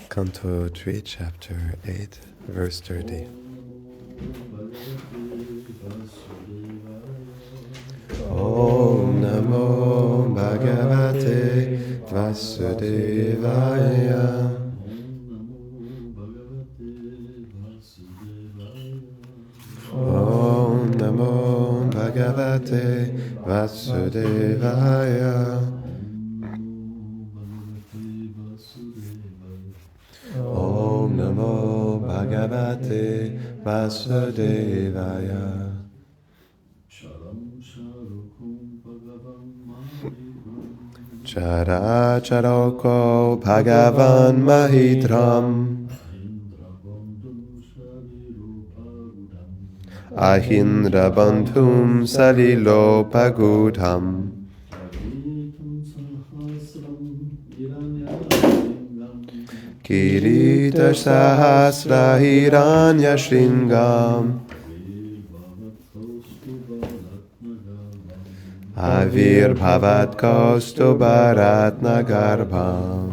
Canto 3, Chapter 8, Verse 30. Om Namo Bhagavate Vasudevaya. Om Namo Bhagavate Vasudevaya. Om Namo Bhagavate Vasudevaya. Chara Charoko Bhagavan Mahidram Ahindra Bandhum Salilo Pagudham Kirita Sahasra Hiranya Shringam Avir Bhavat Kaustubaratna Garbham.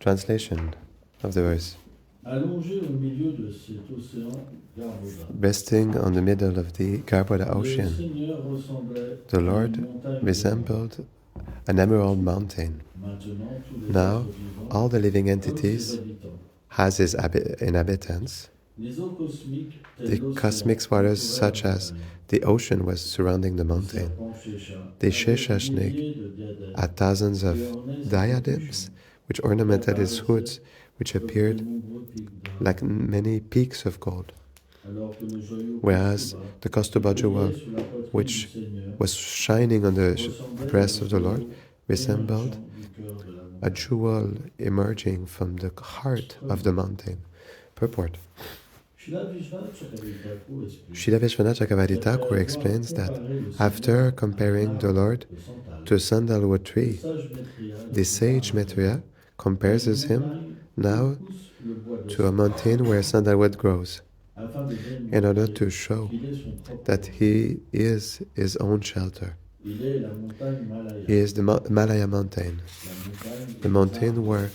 Translation of the verse. Resting on the middle of the Garbhoda ocean, the Lord resembled an emerald mountain. Now, all the living entities has his inhabitants. The cosmic waters, such as the ocean, was surrounding the mountain. The Sheshashnik had thousands of diadems which ornamented his hoods, which appeared like many peaks of gold. Whereas the Kaustubha jewel, which was shining on the breast of the Lord, resembled a jewel emerging from the heart of the mountain. Purport. Srila Vishwanath Chakravarti Thakur explains that after comparing the Lord to a sandalwood tree, the sage Maitreya compares him now to a mountain where sandalwood grows, in order to show that he is his own shelter. He is the Malaya mountain, the mountain where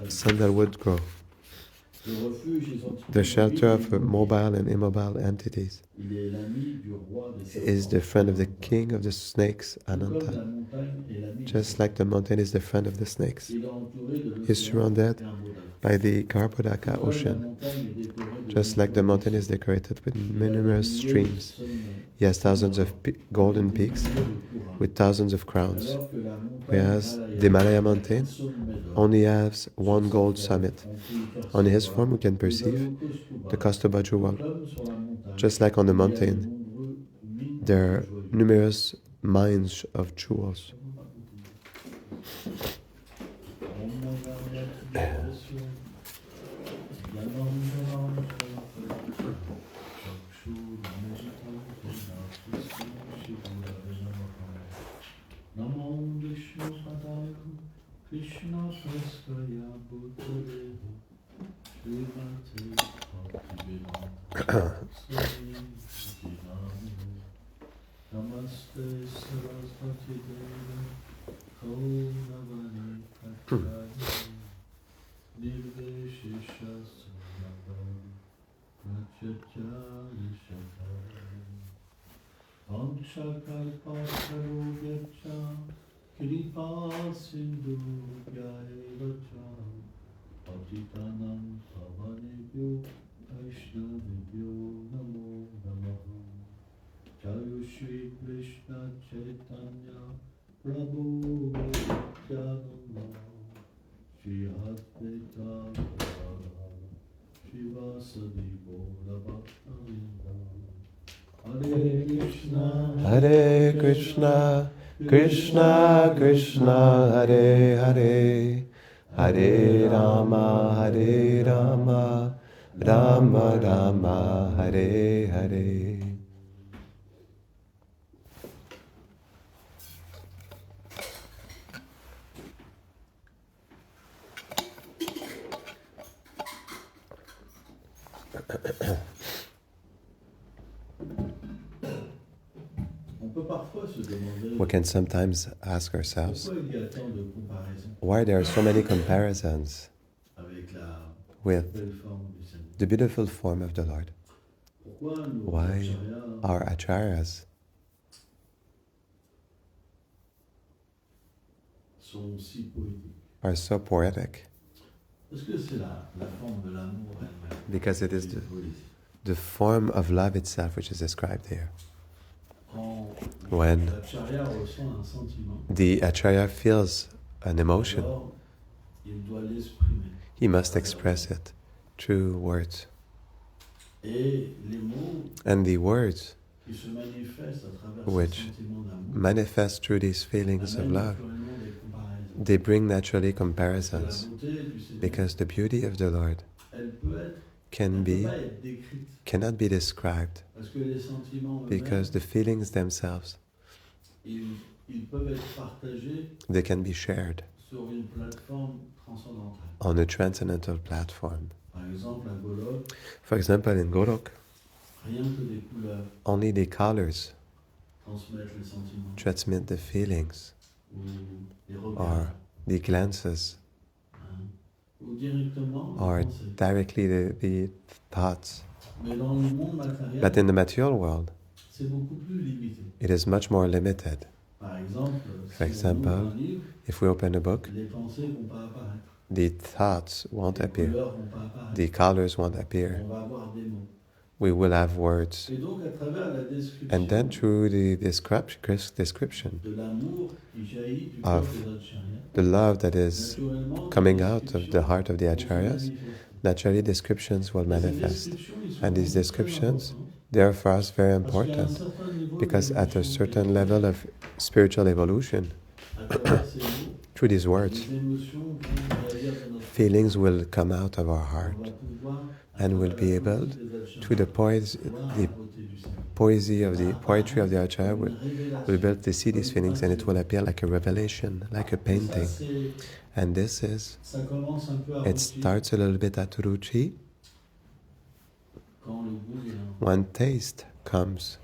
sandalwood grow, the shelter of mobile and immobile entities. Is the friend of the king of the snakes, Ananta. Just like the mountain is the friend of the snakes. He is surrounded by the Garbhodaka ocean. Just like the mountain is decorated with numerous streams. He has thousands of golden peaks with thousands of crowns. Whereas the Malaya mountain only has one gold summit. On his form we can perceive the Kaustubha jewel. Just like on the mountain, there are numerous mines of jewels. Hare Krishna, Krishna Krishna, Hare Hare, Hare Rama, Hare Rama, Rama Rama, Hare Hare. We can sometimes ask ourselves, why there are so many comparisons with the beautiful form of the Lord? Why our acharyas are so poetic? Because it is the form of love itself which is described here. When the acharya feels an emotion, he must express it through words. And the words which manifest through these feelings of love, they bring naturally comparisons, because the beauty of the Lord cannot be described, because the feelings themselves, they can be shared on a transcendental platform. For example, in Golok, only the colors transmit the feelings, or the glances, or directly the thoughts. But in the material world, it is much more limited. For example, if we open a book, the thoughts won't appear, the colors won't appear. We will have words. And then through the description of the love that is coming out of the heart of the acharyas, naturally descriptions will manifest. And these descriptions, they are for us very important, because at a certain level of spiritual evolution, through these words, feelings will come out of our heart, and we'll be able, through the poetry of the Acharya, we'll be able to see these feelings, and it will appear like a revelation, like a painting. And it starts a little bit at ruchi. When taste comes,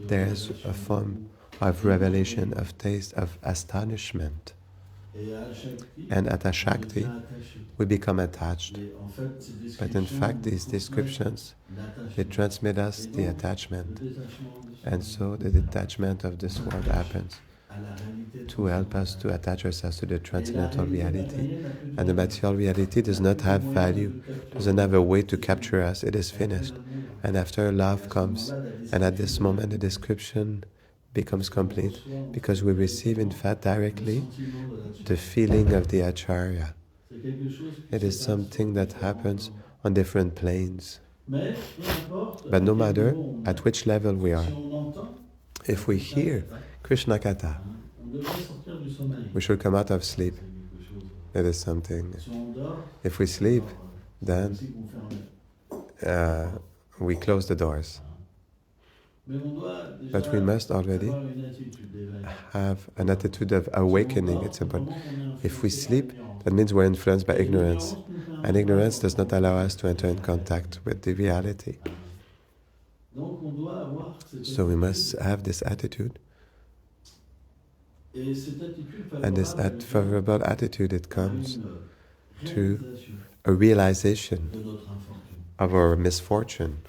there's a form of revelation, of taste, of astonishment. And at Ashakti, we become attached. But in fact, these descriptions, they transmit us the attachment. And so the detachment of this world happens to help us to attach ourselves to the transcendental reality. And the material reality does not have value, doesn't have a way to capture us. It is finished. And after love comes, and at this moment the description becomes complete, because we receive in fact directly the feeling of the Acharya. It is something that happens on different planes. But no matter at which level we are, if we hear Krishna Katha, we should come out of sleep. It is something. If we sleep, then we close the doors. But we must already have an attitude of awakening. It's important. If we sleep, that means we're influenced by ignorance. And ignorance does not allow us to enter in contact with the reality. So we must have this attitude. And this favorable attitude, it comes to a realization of our misfortune.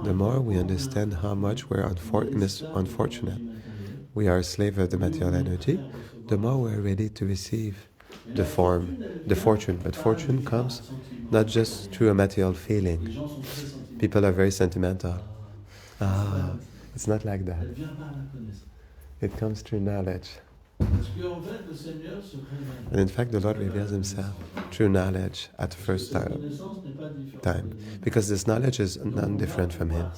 The more we understand how much we're unfortunate, we are a slave of the material energy, the more we're ready to receive the fortune. But fortune comes not just through a material feeling. People are very sentimental. It's not like that. It comes through knowledge. And in fact, the Lord reveals Himself through knowledge at the first time, because this knowledge is non-different from Him.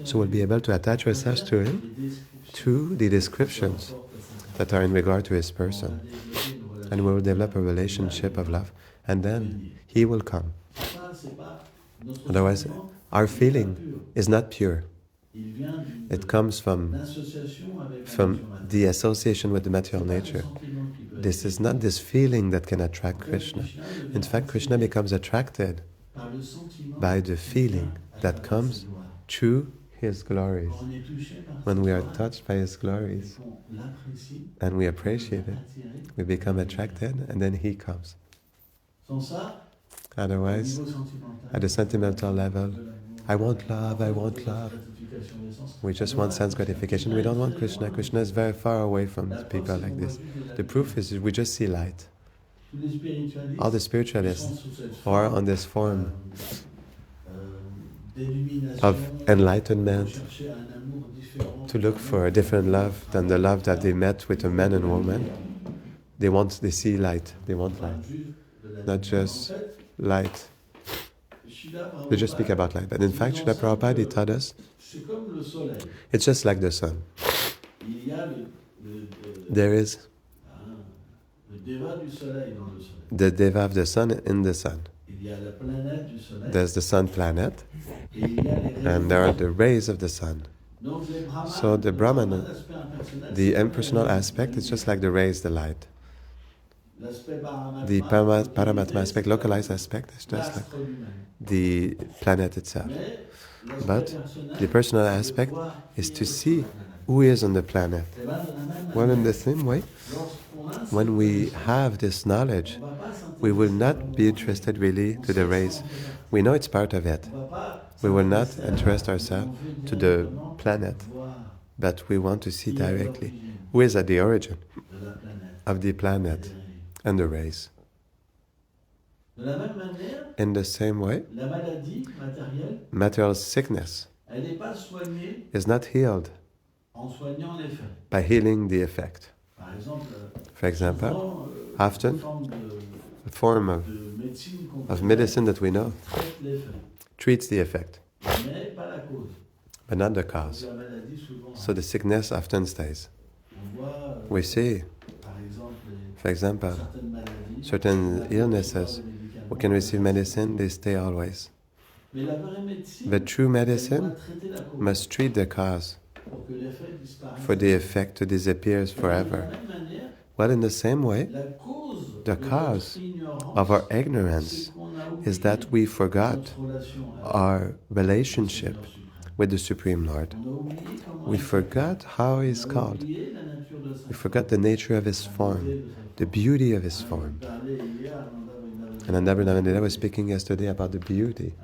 So we'll be able to attach ourselves to Him through the descriptions that are in regard to His person. And we will develop a relationship of love, and then He will come. Otherwise, our feeling is not pure. It comes from the association with the material nature. This is not this feeling that can attract Krishna. In fact, Krishna becomes attracted by the feeling that comes through His glories, when we are touched by His glories and we appreciate it, we become attracted and then He comes. Otherwise, at the sentimental level, I want love, I want love. We just want sense gratification. We don't want Krishna. Krishna is very far away from people like this. The proof is we just see light. All the spiritualists are on this form of enlightenment to look for a different love than the love that they met with a man and woman. They see light. They want light. Not just light. They just speak about light. But in fact, Srila Prabhupada, he taught us, it's just like the sun. There is the Deva of the sun in the sun. There's the sun planet, and there are the rays of the sun. So the Brahmana, the impersonal aspect, is just like the rays, the light. The Paramatma aspect, localized aspect, is just like the planet itself. But the personal aspect is to see who is on the planet. Well, in the same way, when we have this knowledge, we will not be interested really to the rays. We know it's part of it. We will not interest ourselves to the planet, but we want to see directly who is at the origin of the planet and the rays. In the same way, material sickness is not healed by healing the effect. For example, often a form of medicine that we know treats the effect, but not the cause. So the sickness often stays. We see, for example, certain illnesses, we can receive medicine, they stay always. The true medicine must treat the cause for the effect to disappear forever. Well, in the same way, the cause of our ignorance is that we forgot our relationship with the Supreme Lord. We forgot how He is called. We forgot the nature of His form, the beauty of His form. And Ananda Brindavandita was speaking yesterday about the beauty.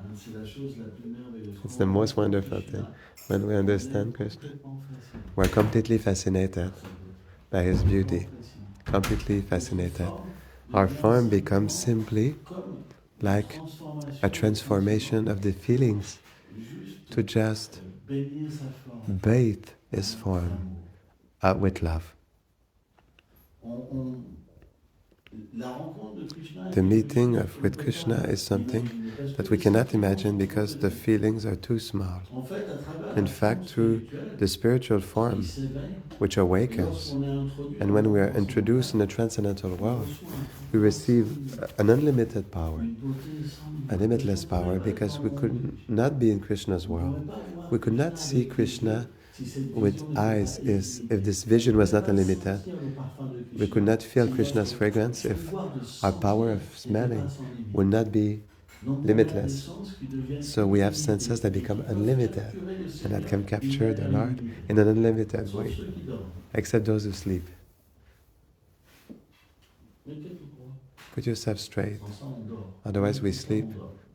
It's the most wonderful thing. When we understand Krishna, we're completely fascinated by His beauty. Completely fascinated. Our form becomes simply like a transformation of the feelings to just bathe His form with love. The meeting with Krishna is something that we cannot imagine because the feelings are too small. In fact, through the spiritual form, which awakens, and when we are introduced in the transcendental world, we receive an unlimited power, a limitless power, because we could not be in Krishna's world. We could not see Krishna with eyes if this vision was not unlimited. We could not feel Krishna's fragrance if our power of smelling would not be limitless. So we have senses that become unlimited and that can capture the Lord in an unlimited way, except those who sleep. Put yourself straight. Otherwise we sleep.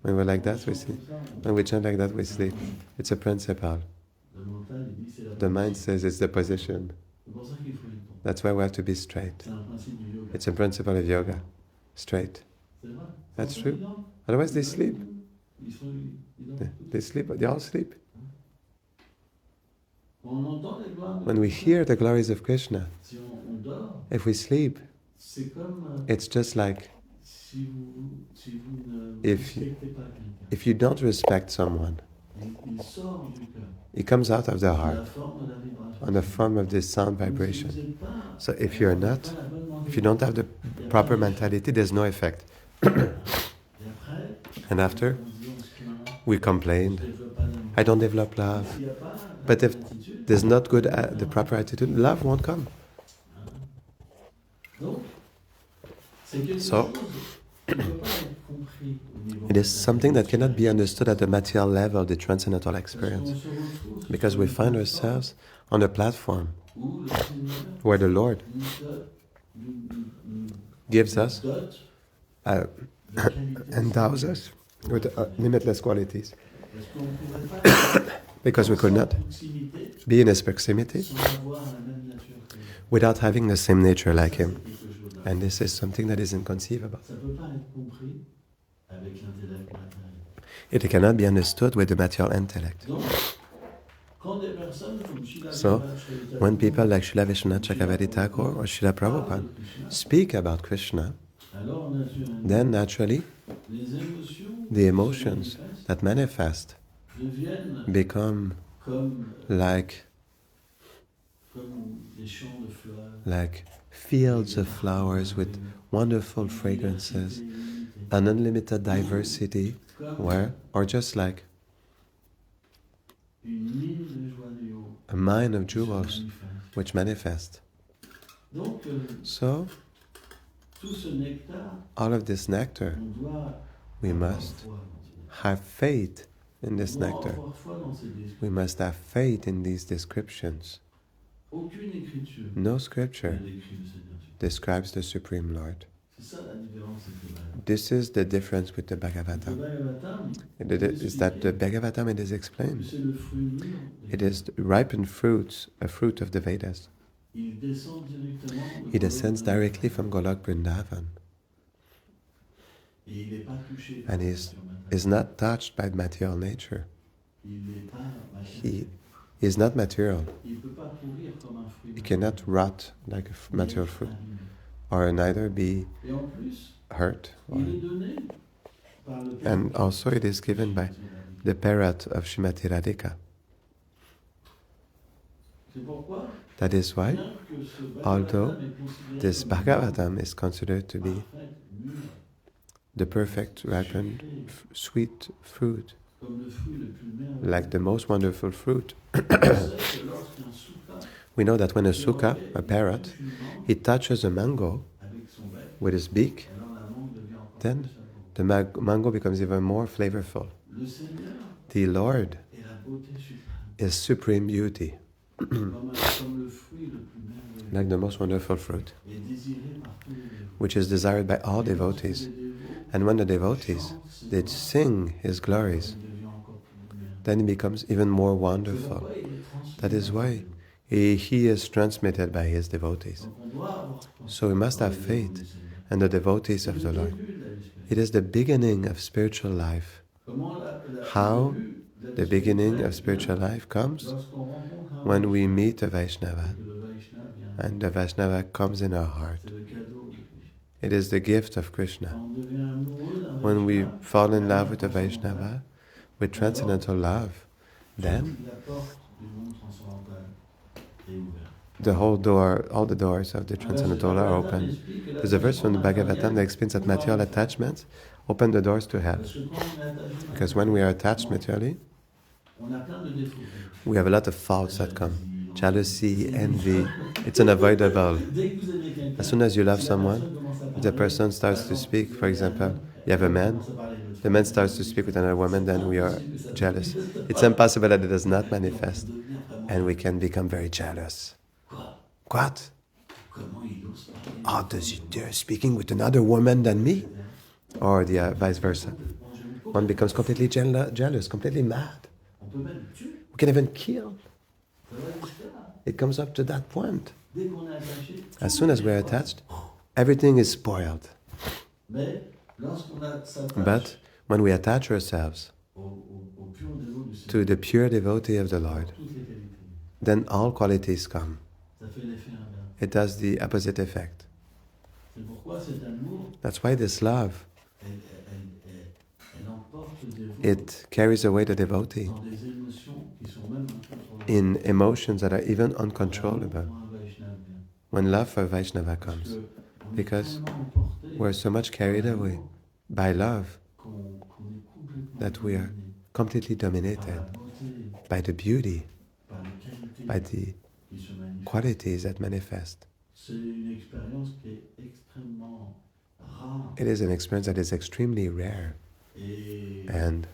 When we're like that, we sleep. When we chant like that, we sleep. It's a principle. The mind says it's the position. That's why we have to be straight. It's a principle of yoga. Straight. That's true. Otherwise they sleep. They sleep, they all sleep. When we hear the glories of Krishna, if we sleep, it's just like if you don't respect someone, it comes out of the heart on the form of this sound vibration. So if you don't have the proper mentality, there's no effect. And after, we complain, I don't develop love. But if there's not good the proper attitude, love won't come. So, It is something that cannot be understood at the material level, the transcendental experience, because we find ourselves on a platform where the Lord gives us, endows us with limitless qualities, because we could not be in His proximity without having the same nature like Him. And this is something that is inconceivable. It cannot be understood with the material intellect. So, when people like Srila Vishwanath Chakravarti Thakur or Srila Prabhupada speak about Krishna, then naturally the emotions that manifest become like fields of flowers with wonderful fragrances, an unlimited diversity, or just like a mine of jewels which manifest. So, all of this nectar, we must have faith in this nectar. We must have faith in these descriptions. No scripture describes the Supreme Lord. This is the difference with the Bhagavatam. It is that the Bhagavatam, it is explained. It is ripened fruits, a fruit of the Vedas. He descends directly from Golok Vrindavan. And is not touched by material nature. He is not material. He cannot rot like a material fruit, or neither be hurt. And also it is given by the parrot of Srimati Radhika. That is why, although this Bhagavatam is considered to be the perfect ripened sweet fruit, like the most wonderful fruit, we know that when a sukha, a parrot, he touches a mango with his beak, then the mango becomes even more flavorful. The Lord is supreme beauty, like the most wonderful fruit, which is desired by all devotees. And when the devotees, they sing His glories, then He becomes even more wonderful. That is why He is transmitted by His devotees. So we must have faith in the devotees of the Lord. It is the beginning of spiritual life. How the beginning of spiritual life comes? When we meet a Vaishnava, and the Vaishnava comes in our heart. It is the gift of Krishna. When we fall in love with a Vaishnava, with transcendental love, then the whole door, all the doors of the transcendental are open. There's a verse from the Bhagavatam that explains that material attachments open the doors to hell. Because when we are attached materially, we have a lot of faults that come. Jealousy, envy, it's unavoidable. As soon as you love someone, the person starts to speak. For example, you have a man, the man starts to speak with another woman, then we are jealous. It's impossible that it does not manifest, and we can become very jealous. What? Oh, does he dare speaking with another woman than me? Or the vice versa. One becomes completely jealous, completely mad. We can even kill. It comes up to that point. As soon as we're attached, everything is spoiled. But when we attach ourselves to the pure devotee of the Lord, then all qualities come. It does the opposite effect. That's why this love, it carries away the devotee in emotions that are even uncontrollable when love for Vaishnava comes, because we're so much carried away by love that we are completely dominated by the beauty, by the qualities that manifest. it is an experience that is extremely rare and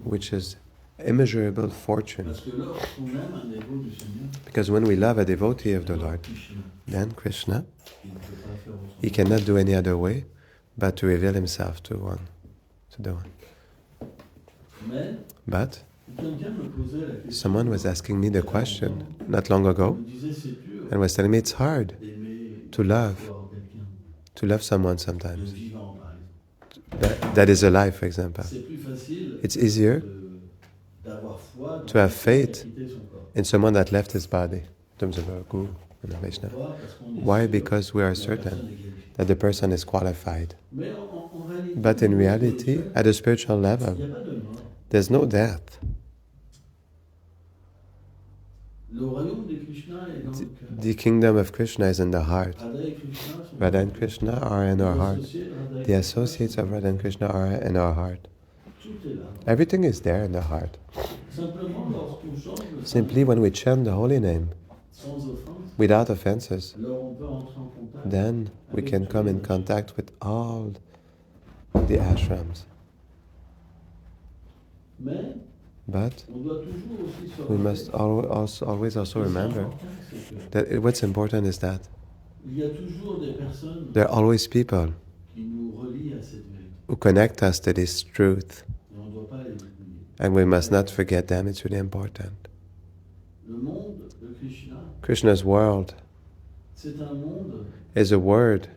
which is immeasurable fortune. Because when we love a devotee of the Lord, then Krishna, he cannot do any other way but to reveal himself to the one. But someone was asking me the question not long ago and was telling me it's hard to love someone sometimes. That is alive, for example. It's easier to have faith in someone that left his body, in terms of a guru and a Vaishnava. Why? Because we are certain that the person is qualified. But in reality, at a spiritual level, there's no death. The kingdom of Krishna is in the heart. Radha and Krishna are in our heart. The associates of Radha and Krishna are in our heart. Everything is there in the heart. Simply when we chant the holy name, without offenses, then we can come in contact with all the ashrams. But we must always also remember that what's important is that there are always people who connect us to this truth, and we must not forget them. It's really important. Krishna's world is a world.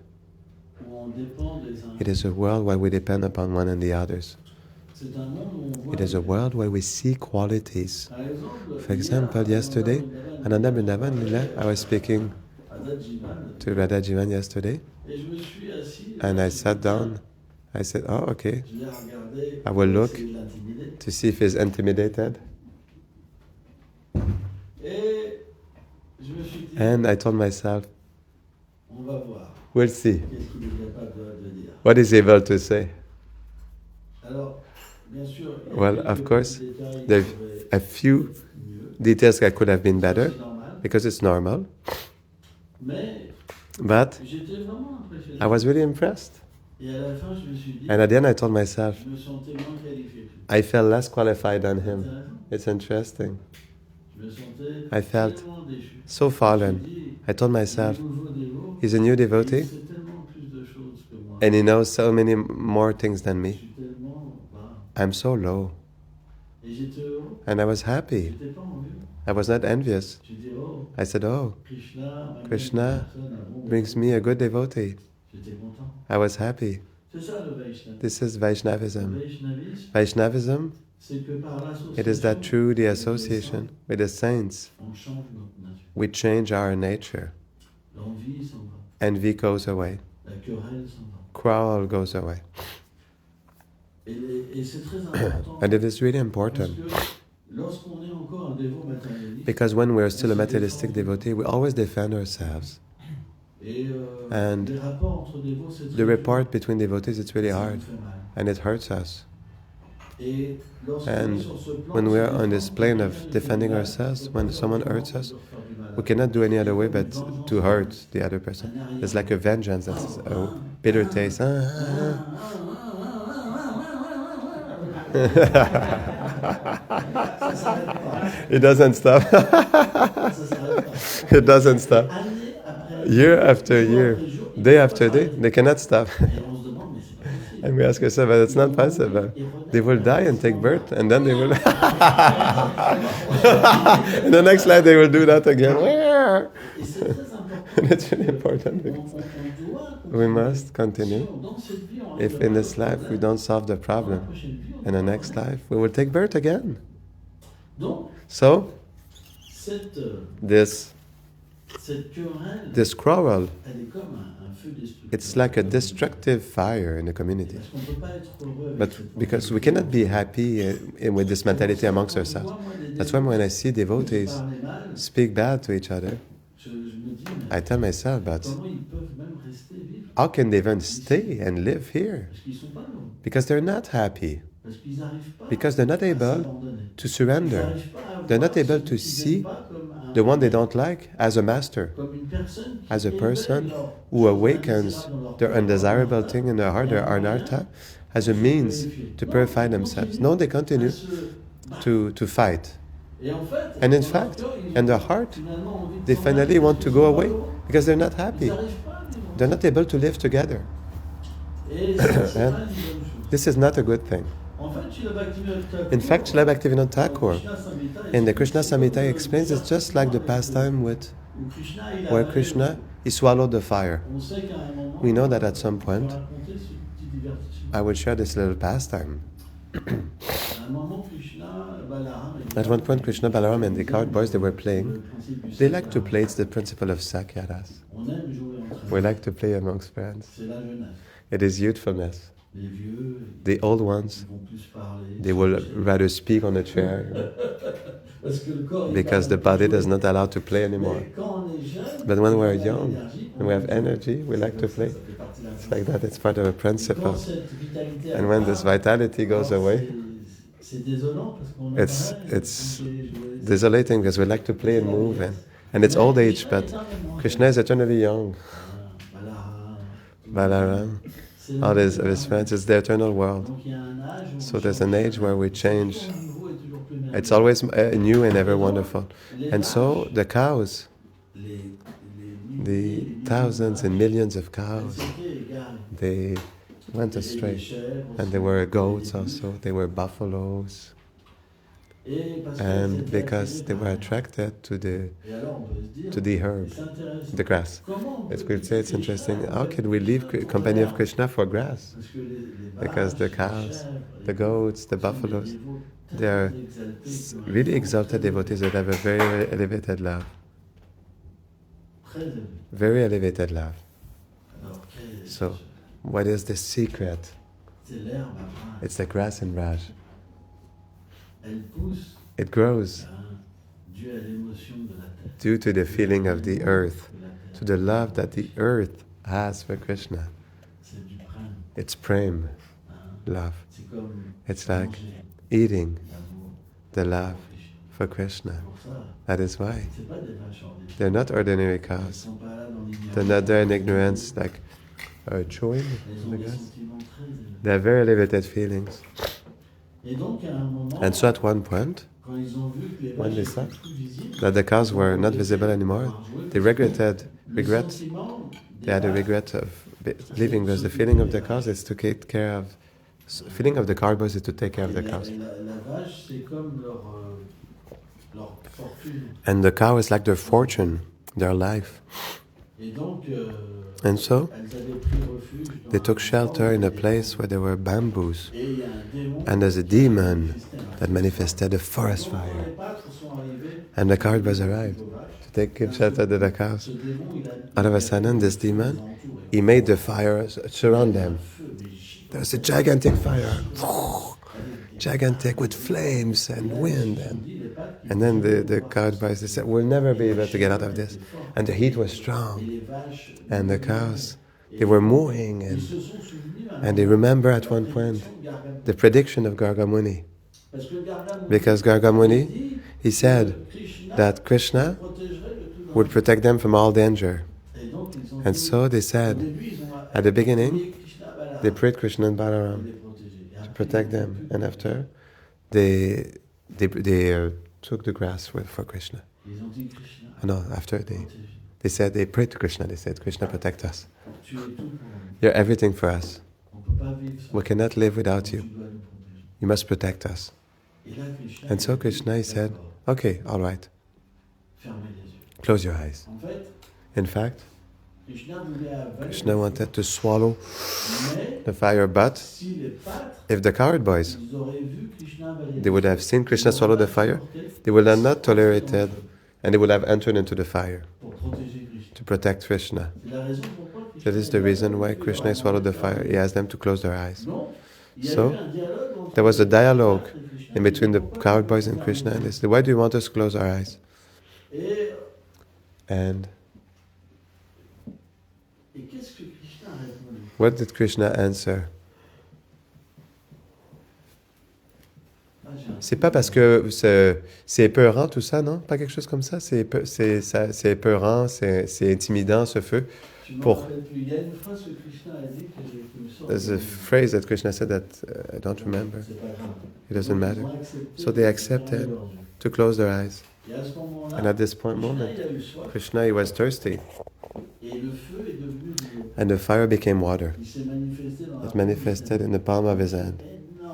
It is a world where we depend upon one and the others. It is a world where we see qualities. For example, yesterday, Ananda Vrindavan, I was speaking to Radha Jivan yesterday, and I sat down. I said, oh, okay, I will look to see if he's intimidated. And I told myself, we'll see what he's able to say. Well, of course, there are a few details that could have been better, because it's normal. But I was really impressed. And at the end I told myself, I felt less qualified than him. It's interesting. I felt so fallen. I told myself, he's a new devotee, and he knows so many more things than me. I'm so low. And I was happy. I was not envious. I said, oh, Krishna brings me a good devotee. I was happy. This is Vaishnavism. Vaishnavism, it is that through the association with the saints, we change our nature. Envy goes away. Quarrel goes away. And it is really important, because when we are still a materialistic devotee, we always defend ourselves. And the rapport between devotees, it's really hard, and it hurts us. And when we are on this plane of defending ourselves, when someone hurts us, we cannot do any other way but to hurt the other person. It's like a vengeance, that's a bitter taste. It doesn't stop. It doesn't stop. Year after year, day after day, they cannot stop. And we ask ourselves, but it's not possible. They will die and take birth, and then they will... In the next life, they will do that again. And it's really important, because we must continue. If in this life we don't solve the problem, in the next life we will take birth again. So, this quarrel, it's like a destructive fire in the community. But because we cannot be happy with this mentality amongst ourselves. That's why when I see devotees speak bad to each other, I tell myself, but how can they even stay and live here? Because they're not happy. Because they're not able to surrender. They're not able to see the one they don't like, as a master, as a person who awakens their undesirable thing in their heart, their anartha, as a means to purify themselves. No, they continue to fight. And in fact, in their heart, they finally want to go away because they're not happy. They're not able to live together. And this is not a good thing. In fact, Srila Bhaktivinoda Thakur in the Krishna Samhita explains it's just like the pastime where Krishna, he swallowed the fire. We know that at some point, I would share this little pastime. At one point, Krishna, Balaram and the coward boys, they were playing. They like to play, it's the principle of Sakyaras. We like to play amongst friends. It is youthfulness. The old ones, they will rather speak on a chair because the body does not allow to play anymore. But when we're young and we have energy, we like to play. It's like that, it's part of a principle. And when this vitality goes away, it's desolating because we like to play and move. And it's old age, but Krishna is eternally young. Balaram, all his friends, it's the eternal world. So there's an age where we change. It's always new and ever wonderful. And so the cows, the thousands and millions of cows, they went astray. And there were goats also, there were buffaloes. And because they were attracted to the herb, the grass. As we say, it's interesting, how can we leave company of Krishna for grass? Because the cows, the goats, the buffaloes, they are really exalted devotees that have a very elevated love. Very elevated love. So, what is the secret? It's the grass in Raj. It grows due to the feeling of the earth, to the love that the earth has for Krishna. It's prem, love. It's like eating the love for Krishna. That is why they're not ordinary cows. They're not there in ignorance like chewing, I guess. They have very elevated feelings. And so at one point, when they saw that the cows were not visible anymore, they regret. They had a regret of leaving because the feeling of the cows is to take care of. Feeling of the cowboys is to take care of the cows. And the cow is like their fortune, their life. And so, they took shelter in a place where there were bamboos. And there's a demon that manifested a forest fire. And the coward boys arrived to give shelter to the cows. All of a sudden, this demon, he made the fire surround them. There's a gigantic fire. Gigantic with flames and wind. And then the coward boys, they said, we'll never be able to get out of this. And the heat was strong. And the cows, they were mooing. And they remember at one point the prediction of Garga Muni. Because Garga Muni, he said that Krishna would protect them from all danger. And so they said, at the beginning, they prayed Krishna and Balaram to protect them. And after, they took the grass for Krishna. No, after they said, they prayed to Krishna. They said, Krishna, protect us. You're everything for us. We cannot live without you. You must protect us. And so Krishna, he said, okay, all right. Close your eyes. In fact, Krishna wanted to swallow the fire, but if the coward boys, they would have seen Krishna swallow the fire, they would have not tolerated, and they would have entered into the fire to protect Krishna. That is the reason why Krishna swallowed the fire. He asked them to close their eyes. So, there was a dialogue in between the coward boys and Krishna, and they said, why do you want us to close our eyes? And what did Krishna answer? C'est pas parce que c'est épeurant tout ça, non? Pas quelque chose comme ça? C'est épeurant, c'est intimidant ce feu. Pour Il y a une phrase que Krishna a dit qui me sort. There's a phrase that Krishna said that I don't remember. It doesn't matter. So they accepted to close their eyes. And at this moment, Krishna, he was thirsty. And the fire became water. It manifested in the palm of his hand.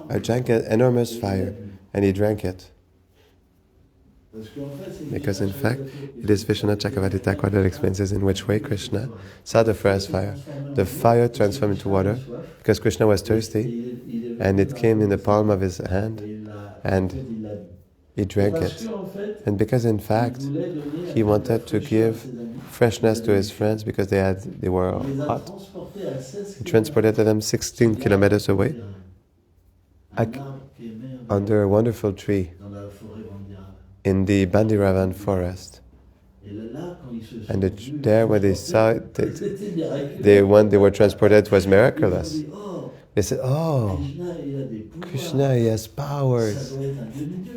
I drank an enormous fire, and he drank it. Because in fact, it is Vishwanath Chakravarti Thakur that explains this in which way Krishna saw the first fire. The fire transformed into water because Krishna was thirsty, and it came in the palm of his hand, and he drank it. And because in fact, he wanted to give freshness to his friends because they were hot, he transported them 16 kilometers away under a wonderful tree in the Bandiravan forest. And there when they saw it, when they were transported, it was miraculous. They said, oh, Krishna, he has powers.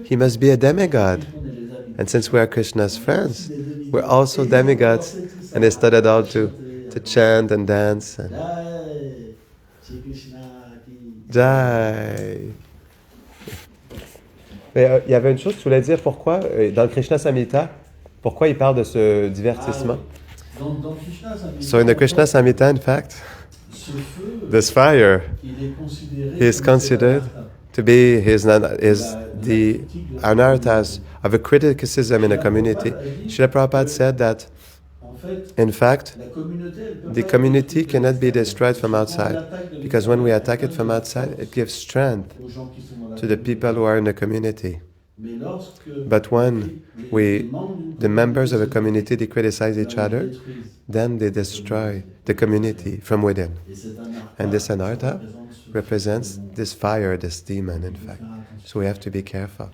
He must be a demigod. And since we are Krishna's friends, we're also demigods. And they started all to chant and dance. And Jai. Mais il y avait une chose, tu voulais dire pourquoi, dans le Krishna Samhita, pourquoi il parle de ce divertissement? So in the Krishna Samhita, in fact, this fire is considered to be the anarthas of a criticism in a community. Srila Prabhupada said that, in fact, the community cannot be destroyed from outside, because when we attack it from outside, it gives strength to the people who are in the community. But when the members of a community, they criticize each other, then they destroy the community from within. And this anartha represents this fire, this demon, in fact. So we have to be careful.